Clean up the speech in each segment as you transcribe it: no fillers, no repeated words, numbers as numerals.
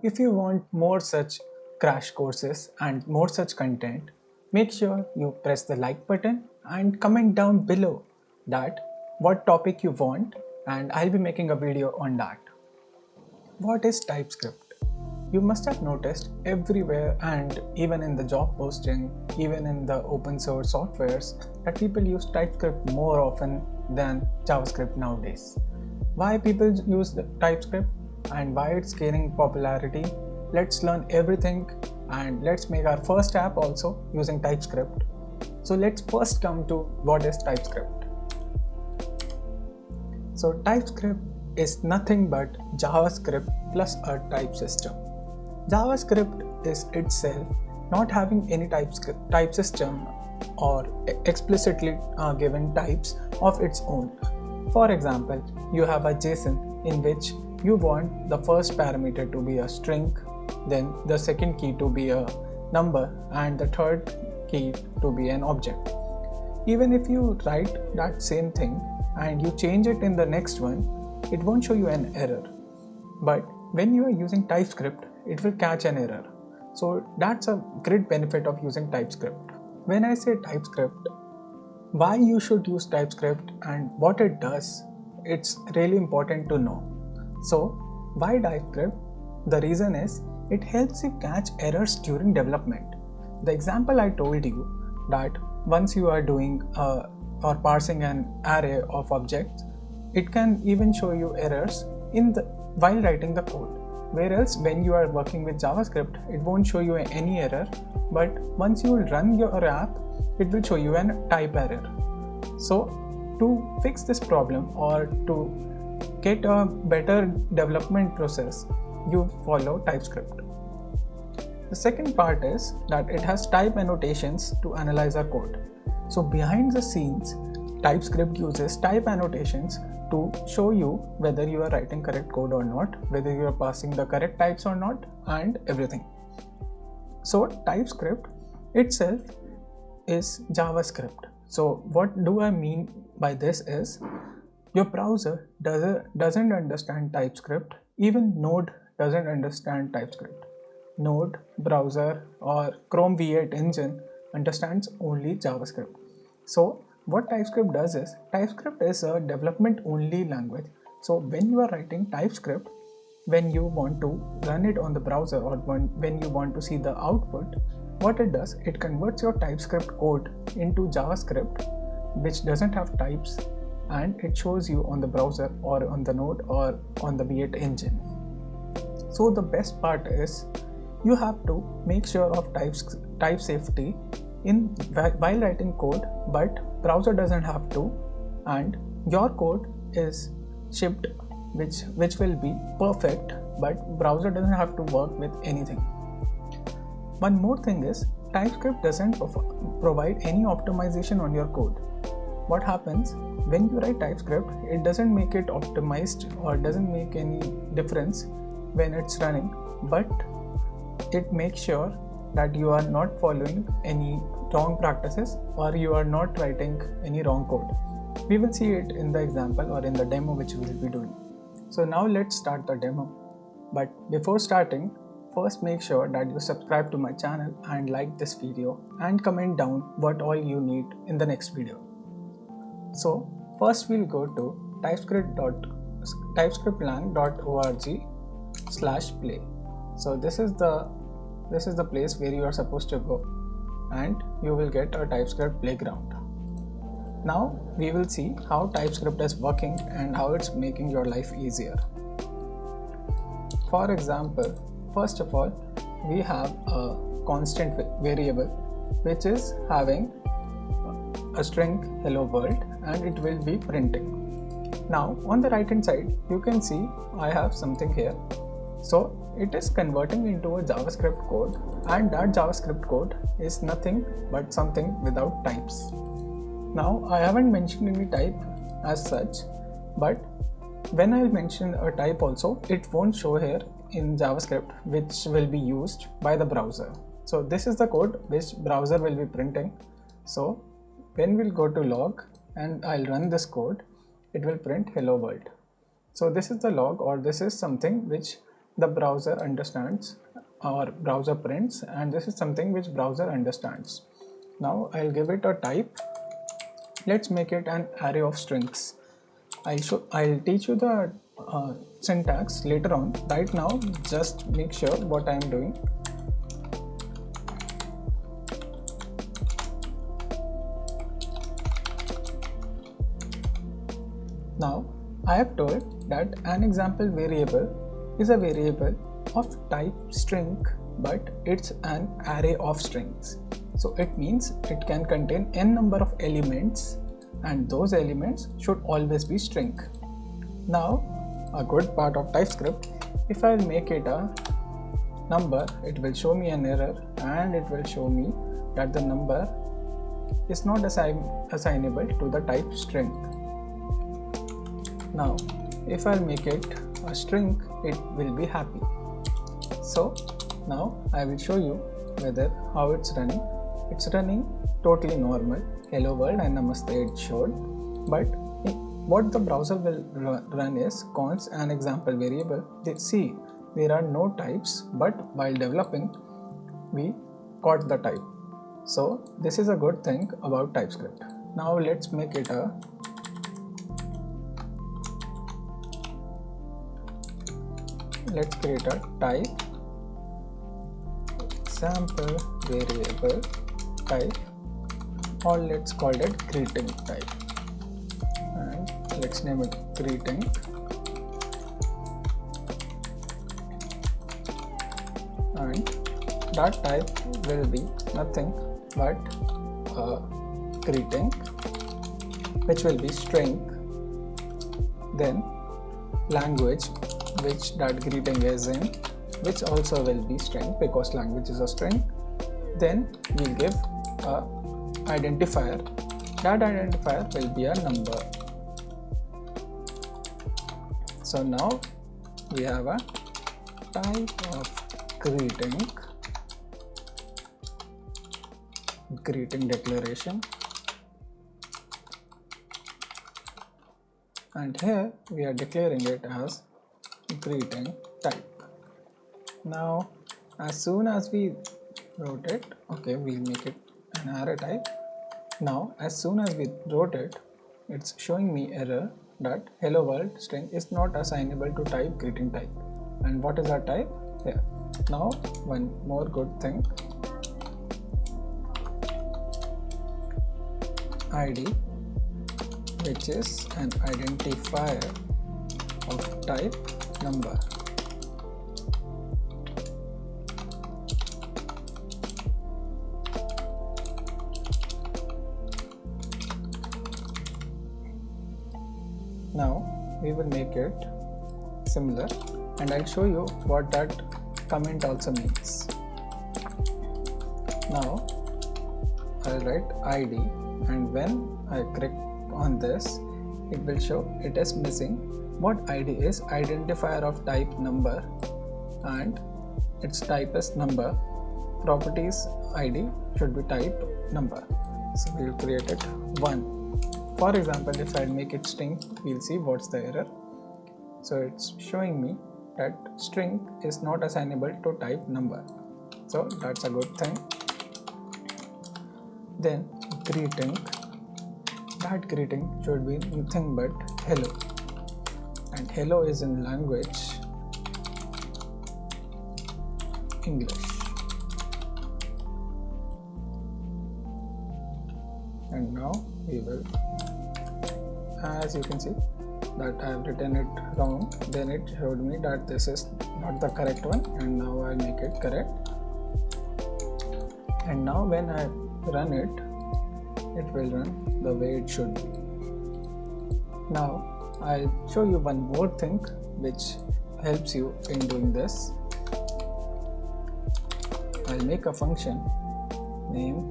If you want more such crash courses and more such content, make sure you press the like button and comment down below that what topic you want, and I'll be making a video on that. What is TypeScript? You must have noticed everywhere and even in the job posting, even in the open source softwares, that people use TypeScript more often than JavaScript nowadays. Why people use the TypeScript and why it's gaining popularity? Let's learn everything and let's make our first app also using TypeScript. So let's first come to what is TypeScript. So TypeScript is nothing but JavaScript plus a type system. JavaScript is itself not having any type system or explicitly given types of its own. For example, you have a JSON in which you want the first parameter to be a string, then the second key to be a number, and the third key to be an object. Even if you write that same thing and you change it in the next one, it won't show you an error. But when you are using TypeScript, it will catch an error. So that's a great benefit of using TypeScript. When I say TypeScript, why you should use TypeScript and what it does, it's really important to know. So why TypeScript? The reason is it helps you catch errors during development. The example I told you, that once you are doing or parsing an array of objects, it can even show you errors while writing the code. Whereas when you are working with JavaScript, it won't show you any error, but once you run your app, it will show you an type error. So to fix this problem or to get a better development process, you follow TypeScript. The second part is that it has type annotations to analyze our code. So behind the scenes, TypeScript uses type annotations to show you whether you are writing correct code or not, whether you are passing the correct types or not, and everything. So TypeScript itself is JavaScript. So what do I mean by this is, your browser doesn't understand TypeScript, even Node doesn't understand TypeScript. Node, browser or Chrome V8 engine understands only JavaScript. So what TypeScript does is, TypeScript is a development only language. So when you are writing TypeScript, when you want to run it on the browser or when you want to see the output, what it does, it converts your TypeScript code into JavaScript, which doesn't have types, and it shows you on the browser or on the Node or on the V8 engine. So the best part is, you have to make sure of type safety while writing code, but browser doesn't have to, and your code is shipped which will be perfect, but browser doesn't have to work with anything. One more thing is, TypeScript doesn't provide any optimization on your code. What happens when you write TypeScript, it doesn't make it optimized or doesn't make any difference when it's running, but it makes sure that you are not following any wrong practices or you are not writing any wrong code. We will see it in the example or in the demo which we will be doing. So now let's start the demo. But before starting, first make sure that you subscribe to my channel and like this video and comment down what all you need in the next video. So first we'll go to typescriptlang.org/play. So this is the place where you are supposed to go, and you will get a TypeScript playground. Now we will see how TypeScript is working and how it's making your life easier. For example, first of all, we have a constant variable which is having a string hello world, and it will be printing. Now on the right hand side, you can see I have something here. So it is converting into a JavaScript code, and that JavaScript code is nothing but something without types. Now I haven't mentioned any type as such, but when I mention a type also, it won't show here in JavaScript, which will be used by the browser. So this is the code which browser will be printing. So when we'll go to log and I'll run this code, it will print hello world. So this is the log, or this is something which the browser understands or browser prints, and this is something which browser understands. Now I'll give it a type. Let's make it an array of strings. I'll teach you the syntax later on. Right now, just make sure what I'm doing. Now, I have told that an example variable is a variable of type string, but it's an array of strings. So it means it can contain n number of elements, and those elements should always be string. Now, a good part of TypeScript, if I make it a number, it will show me an error, and it will show me that the number is not assignable to the type string. Now, if I make it a string, it will be happy. So now I will show you how it's running. It's running totally normal. Hello world and namaste it showed. But what the browser will run is const an example variable. See, there are no types, but while developing, we got the type. So this is a good thing about TypeScript. Now let's make it a let's create a type sample variable type, or let's call it greeting type, and let's name it greeting, and that type will be nothing but a greeting which will be string, then language which that greeting is in, which also will be string because language is a string. Then we'll give a identifier. That identifier will be a number. So now we have a type of greeting declaration, and here we are declaring it as greeting type. Now as soon as we wrote it, okay, we'll make it an array type. Now as soon as we wrote it, it's showing me error that hello world string is not assignable to type greeting type. And what is our type? Here. Now one more good thing, id, which is an identifier of type number. Now we will make it similar, and I'll show you what that comment also means. Now I'll write id, and when I click on this, it will show it is missing. What id is? Identifier of type number, and its type is number. Properties id should be type number. So we'll create it 1. For example, if I make it string, we'll see what's the error. So it's showing me that string is not assignable to type number. So that's a good thing. Then greeting, that greeting should be nothing but hello, and hello is in language English. And now we will, as you can see that I have written it wrong, then it showed me that this is not the correct one, and now I'll make it correct. And now when I run it, it will run the way it should be. Now I'll show you one more thing which helps you in doing this. I'll make a function named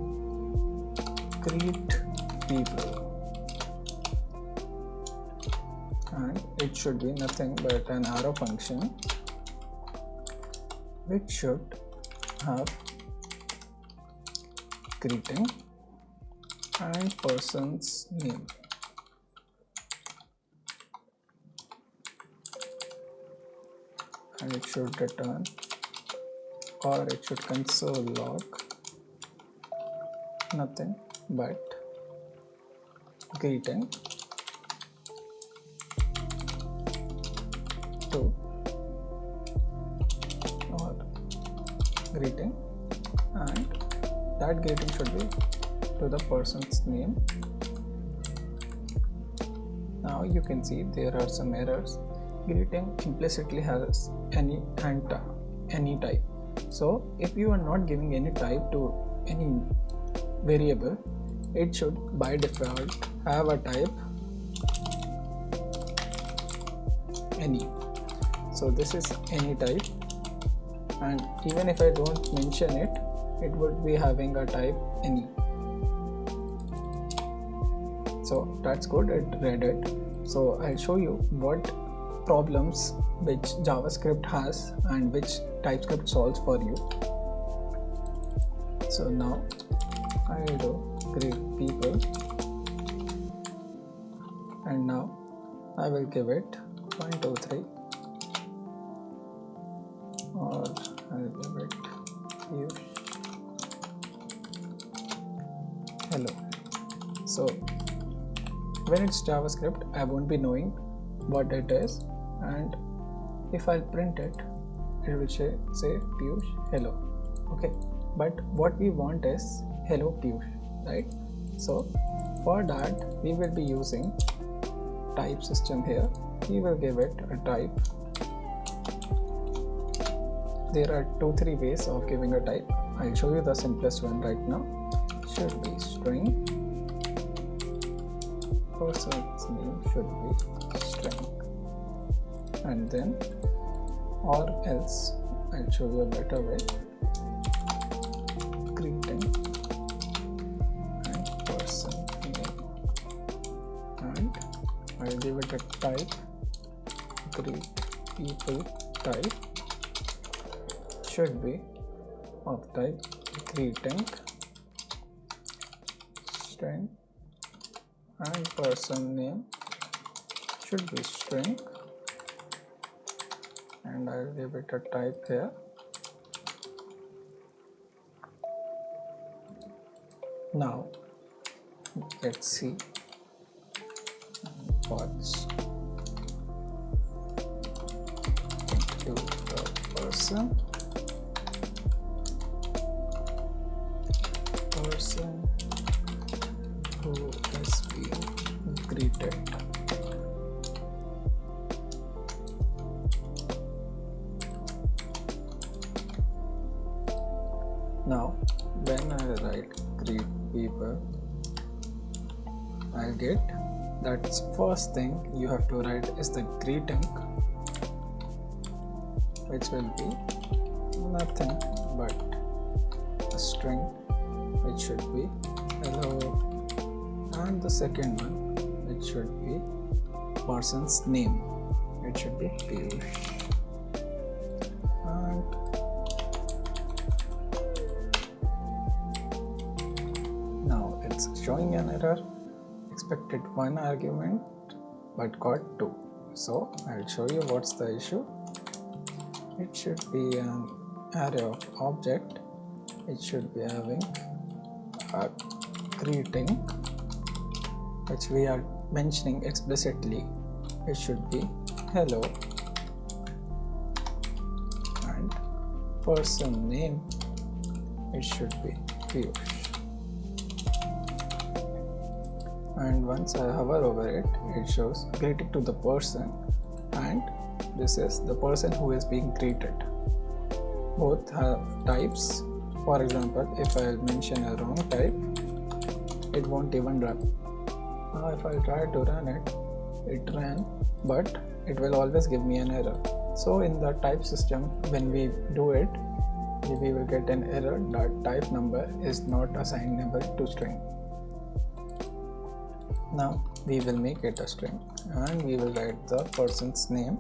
greet people, and it should be nothing but an arrow function which should have greeting and person's name. and it should return, or it should console log nothing but greeting to, or greeting, and that greeting should be to the person's name. Now you can see there are some errors. Greeting implicitly has any type. So if you are not giving any type to any variable, it should by default have a type any. So this is any type, and even if I don't mention it, it would be having a type any. So that's good, it read it. So I'll show you what problems which JavaScript has and which TypeScript solves for you. So now I will do greet people, and now I will give it 1, 2, 3, or I'll give it hello. So when it's JavaScript, I won't be knowing what it is, and if I'll print it, it will say Piyush hello. Okay, but what we want is hello Piyush, right? So for that we will be using type system here. We will give it a type. There are 2-3 ways of giving a type. I'll show you the simplest one right now. Should be string. Person's name should be string, and then or else I'll show you a better way. Greeting and person name, and I'll give it a type. Greet people type should be of type greeting, string, and person name should be string, and I'll give it a type here. Now let's see what's into the person who is being greeted. Now when I write greet people, I'll get that's first thing you have to write is the greeting, which will be nothing but a string, which should be hello, and the second one, which should be person's name, it should be Piyush, and now it's showing an error. Expected 1 argument but got 2. So I'll show you what's the issue. It should be an array of object. It should be having a greeting, which we are mentioning explicitly. It should be hello, and person name, it should be Piyush. And once I hover over it, it shows greeting to the person, and this is the person who is being greeted. Both have types. For example, if I mention a wrong type, it won't even run. Now if I try to run it, it ran, but it will always give me an error. So in the type system, when we do it, we will get an error that type number is not assignable to string. Now we will make it a string, and we will write the person's name.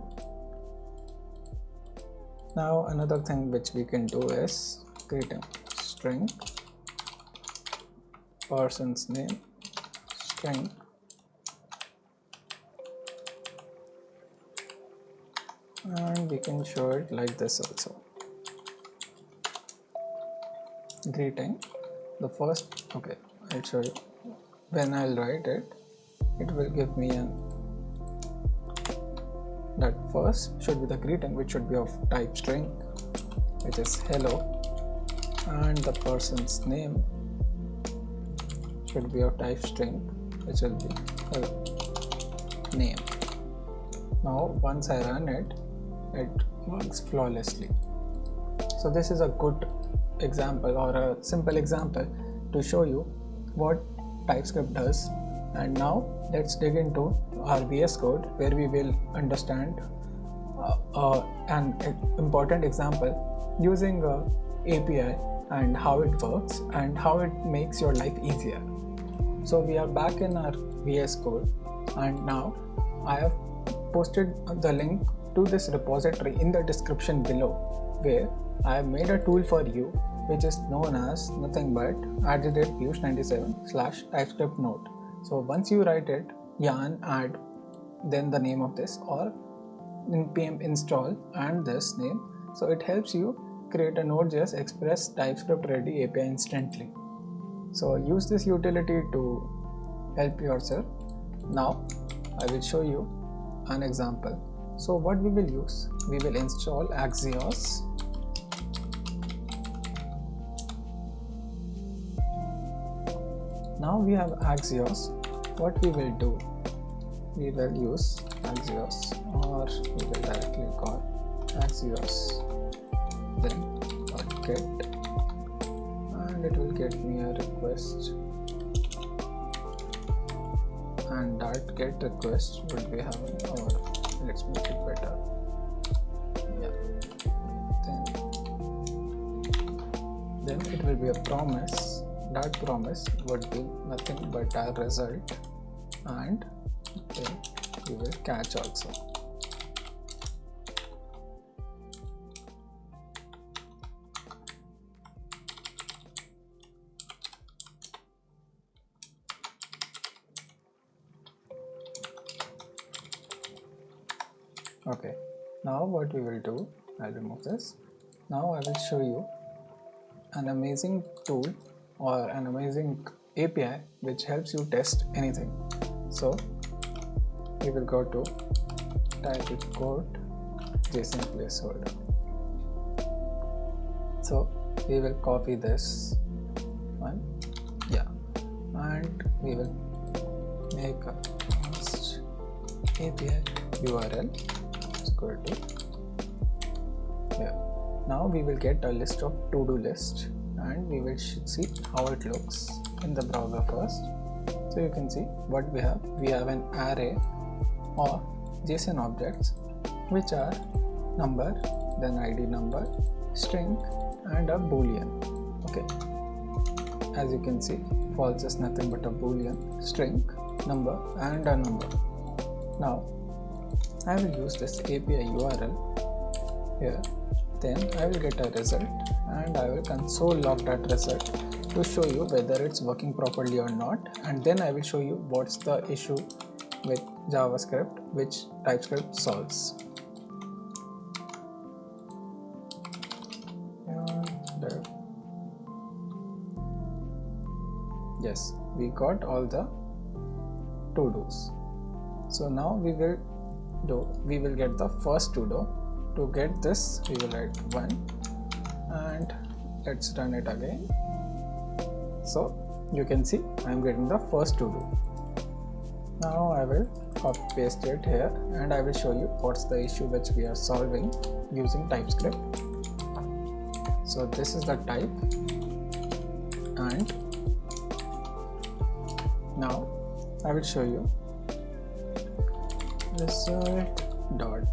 Now another thing which we can do is greeting string, person's name, string, and we can show it like this also. Greeting, the first, okay, I'll show you. When I'll write it, it will give me that first should be the greeting, which should be of type string, which is hello, and the person's name should be of type string, which will be hello name. Now once I run it, it works flawlessly. So this is a good example or a simple example to show you what TypeScript does. And now let's dig into our VS Code, where we will understand an important example using API and how it works and how it makes your life easier. So we are back in our VS Code, and now I have posted the link to this repository in the description below, where I have made a tool for you which is known as nothing but @piyush97/TypeScript node. So once you write it, yarn add then the name of this, or npm install and this name, so it helps you create a Node.js Express TypeScript ready API instantly. So use this utility to help yourself. Now I will show you an example. So what we will use, we will install Axios. Now we have Axios. What we will do, we will use Axios, or we will directly call Axios, then get, and it will get me a request, and that get request would be having, or let's make it better, yeah, then it will be a promise. That promise would be nothing but our result, and then we will catch also. Okay, now what we will do, I'll remove this. Now I will show you an amazing tool or an amazing API which helps you test anything. So we will go to title code JSON placeholder. So we will copy this one, yeah, and we will make a first API URL is equal to here. Now we will get a list of to-do list, and we will see how it looks in the browser first. So you can see what we have. We have an array of JSON objects which are number, then ID number, string, and a boolean. Okay, as you can see, false is nothing but a boolean, string, number, and a number. Now I will use this API URL here, then I will get a result, and I will console log that result to show you whether it's working properly or not, and then I will show you what's the issue with JavaScript which TypeScript solves. And yes, we got all the to-dos. So now we will get the first to-do. To get this, we will write 1, and let's run it again. So you can see I am getting the first to-do. Now I will copy paste it here, and I will show you what's the issue which we are solving using TypeScript. So this is the type, and now I will show you result.id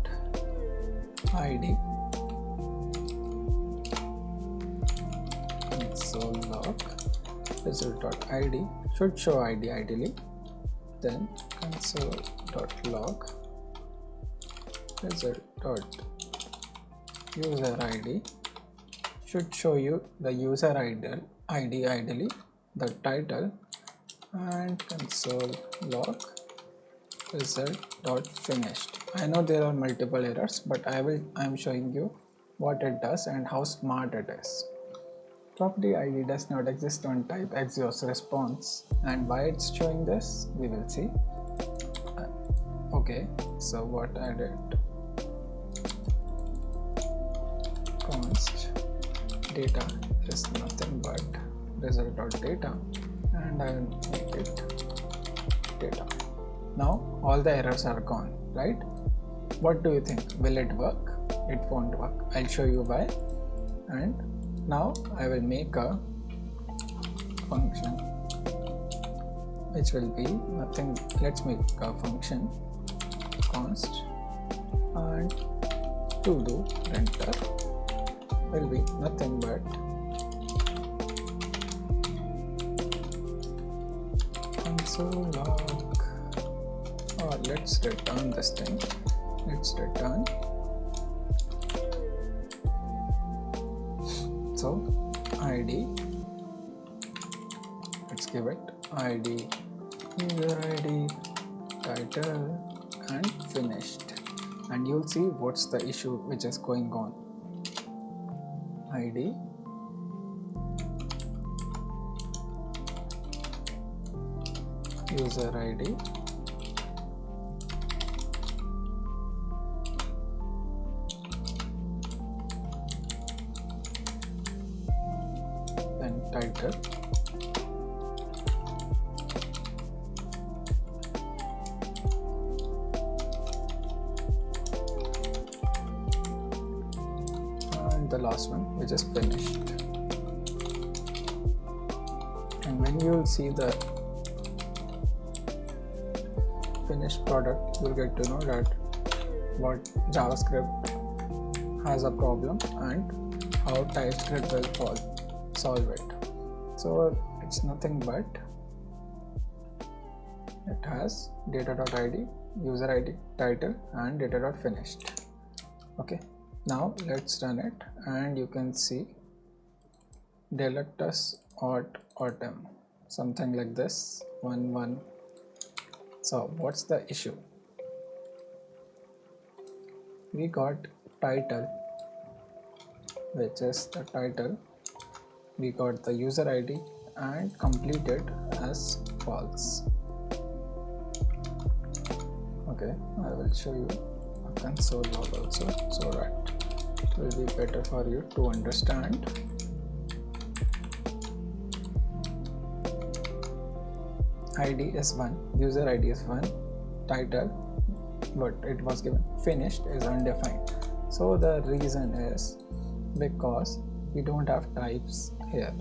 console log. Result.id should show ID ideally, then console.log result.user ID should show you the user ID ideally, the title, and console log result.finished. I know there are multiple errors, but I'm showing you what it does and how smart it is. Property ID does not exist on type Axios response, and why it's showing this we will see. Okay, so what I did, const data is nothing but result.data, and I will make it data. Now all the errors are gone, right? What do you think? Will it work? It won't work. I'll show you why. And now I will make a function which will be nothing. Let's make a function const and to do renter will be nothing but console log, or let's return this thing. Let's return, so id, let's give it id, user id, title and finished, and you'll see what's the issue which is going on. id, user id, then title, and the last one which is finished. And when you'll see the finished product, you'll get to know that what JavaScript has a problem and how TypeScript will solve it. So it's nothing but it has data.id, user id, title and data.finished. Okay, now let's run it and you can see delectus autumn, something like this, 1 So what's the issue? We got title, which is the title, we got the user id and completed as false. Okay, I will show you a console log also so that it will be better for you to understand. id is 1, user id is 1, title what it was given, finished is undefined. So the reason is because we don't have types here.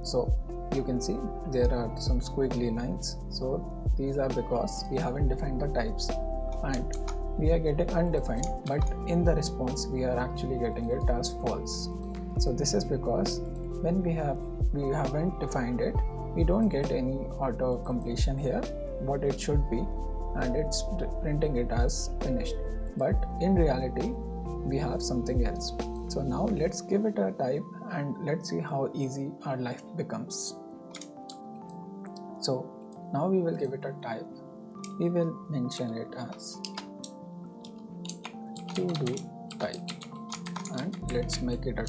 So you can see there are some squiggly lines, so these are because we haven't defined the types and we are getting undefined, but in the response we are actually getting it as false. So this is because when we haven't defined it, we don't get any auto completion here what it should be, and it's printing it as finished, but in reality we have something else. So now let's give it a type and let's see how easy our life becomes. So now we will give it a type. We will mention it as to do type, and let's make it a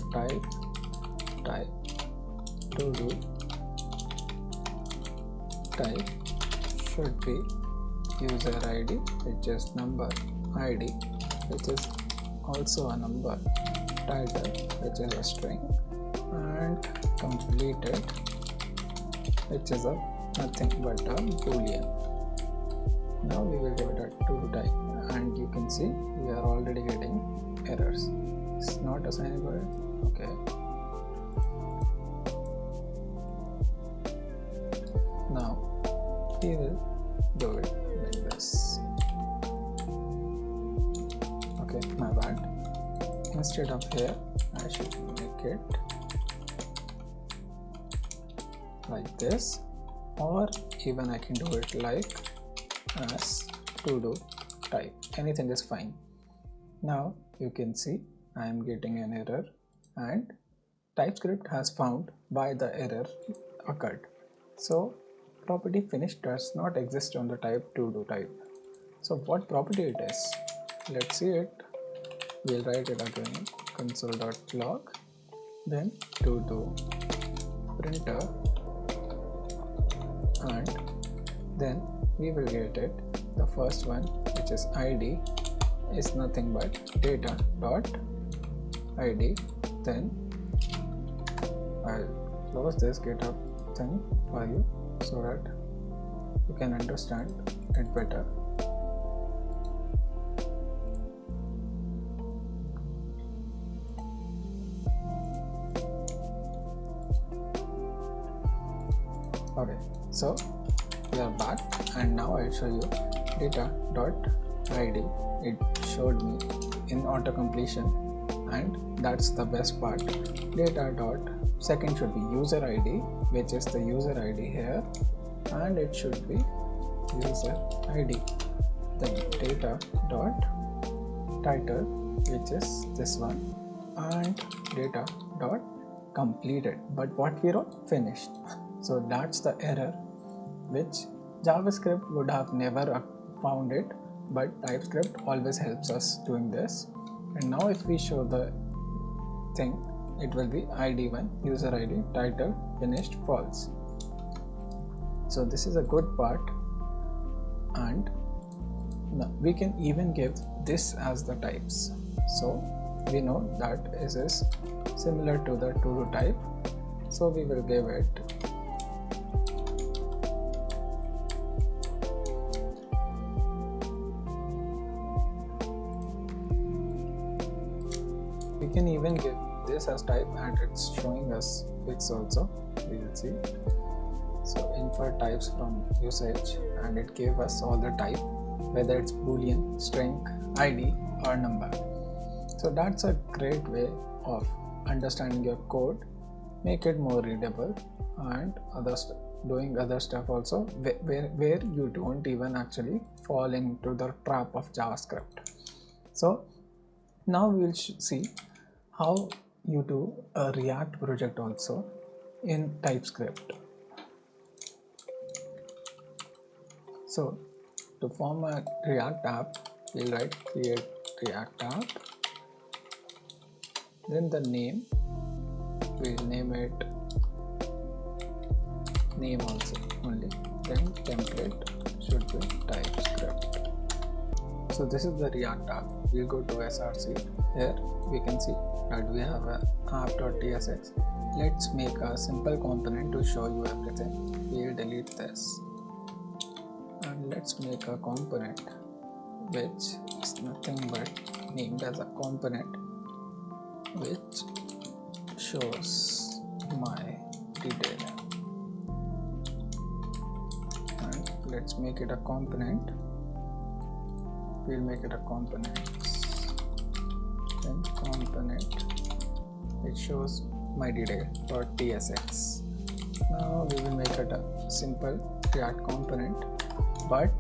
type to do type should be user id, which is number, id which is also a number, title which is a string, and completed which is a nothing but a boolean. Now we will give it a to type and you can see we are already getting errors. It's not assignable. Okay, now we will do it like this. Okay, my bad. Instead of here I should make it like this, or even I can do it like as to do type. Anything is fine. Now you can see I am getting an error and TypeScript has found why the error occurred. So property finish does not exist on the type to-do type. So what property it is? Let's see it. We'll write it again, console.log, then to-do printer, and then we will get it. The first one, which is id, is nothing but data dot id. Then I'll close this GitHub thing for you so that you can understand it better. Okay, so we are back, and now I'll show you data.id. It showed me in auto completion, and that's the best part. Second should be user ID, which is the user ID here, and it should be user ID. Then data.title, which is this one, and data.completed. But what we wrote? Finished. So that's the error which JavaScript would have never found it, but TypeScript always helps us doing this. And now if we show the thing, it will be ID1, user ID, title, finished, false. So this is a good part, and we can even give this as the types. So we know that this is similar to the to-do type, so we will give it we can even give this as type, and it's showing us fix also. We will see. So infer types from usage, and it gave us all the type, whether it's boolean, string, id or number. So that's a great way of understanding your code, make it more readable, and doing other stuff also where you don't even actually fall into the trap of JavaScript. So now we'll see how you do a React project also in TypeScript. So to form a React app, we'll write create React app, then the name, we'll name it name also only, then template should be TypeScript. So this is the React app. We'll go to src. Here we can see that we have a app.tsx. Let's make a simple component to show you everything. We'll delete this, and let's make a component which is nothing but named as a component which shows my detail. And let's make it a component. We'll make it a component, then component which shows my detail.tsx. Now we will make it a simple React component, but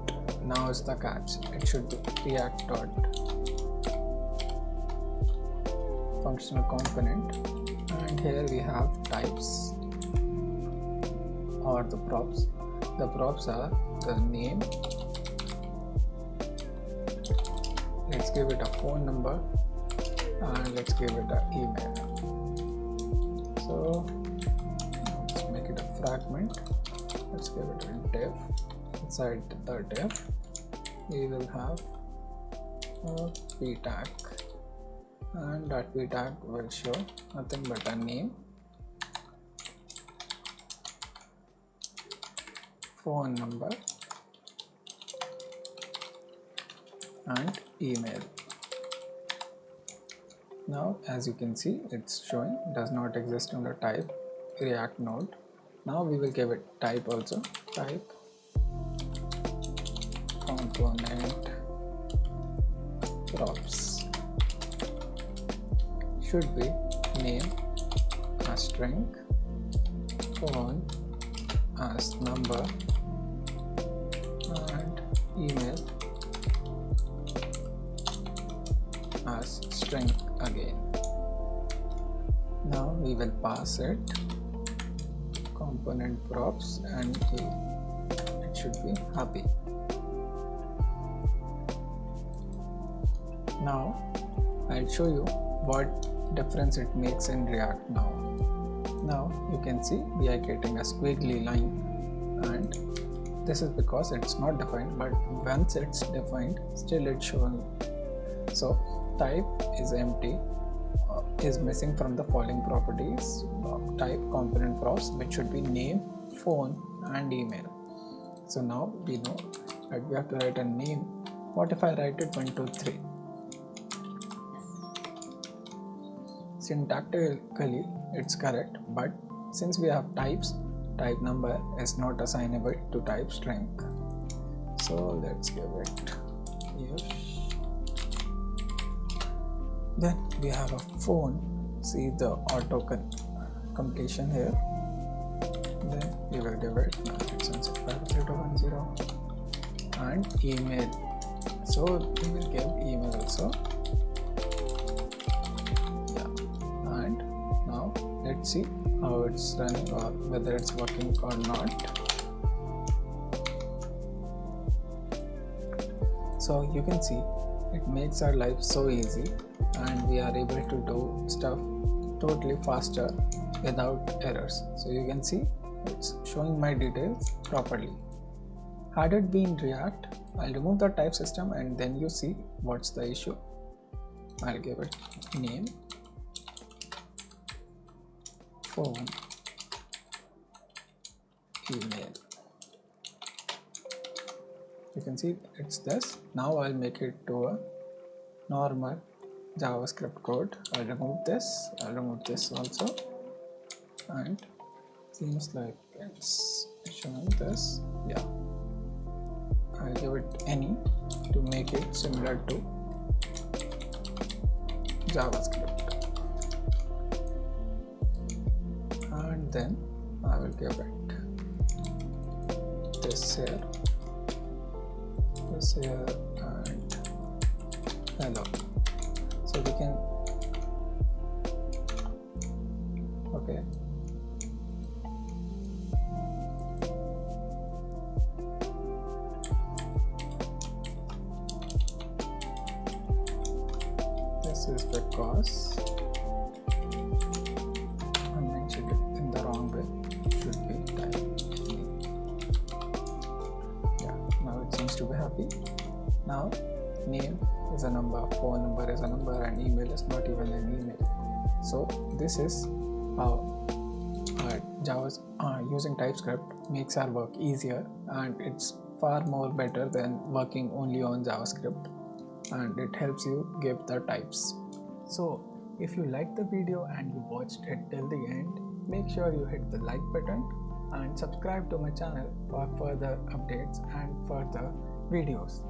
now is the catch. It should be React.functional component, and here we have types or the props. The props are the name. Let's give it a phone number, and let's give it an email. So let's make it a fragment. Let's give it a div. Inside the div, we will have a p tag, and that p tag will show nothing but a name, phone number, and email. Now as you can see, it's showing does not exist on the type React node. Now we will give it type also, type component props should be name as string, phone as number, and email as string again. Now we will pass it component props, and should be happy. Now I'll show you what difference it makes in React now. Now you can see we are getting a squiggly line, and this is because it's not defined, but once it's defined, still it's shown. So type is empty, is missing from the following properties: type component props, which should be name, phone and email. So now we know that we have to write a name. What if I write it 1 2 3? Syntactically it's correct, but since we have types, type number is not assignable to type string. So let's give it yes. Then we have a phone. See the auto completion here. Then we will give it 9675010 and email. So we will give email also. And now let's see how it's running or whether it's working or not. So you can see it makes our life so easy, and we are able to do stuff totally faster without errors. So you can see it's showing my details properly. Had it been React, I'll remove the type system and then you see what's the issue. I'll give it name, phone, email. You can see it's this. Now I'll make it to a normal JavaScript code. I'll remove this also, and seems like it's showing this. Yeah, I'll give it any to make it similar to JavaScript, and then I will give it this here, and hello. So we can, okay, this is because I mentioned it in the wrong way. It should be type. Yeah, now it seems to be happy. Now name is a number, phone number is a number, and email is not even an email. So this is how using TypeScript makes our work easier, and it's far more better than working only on JavaScript, and it helps you give the types. So if you liked the video and you watched it till the end, make sure you hit the like button and subscribe to my channel for further updates and further videos.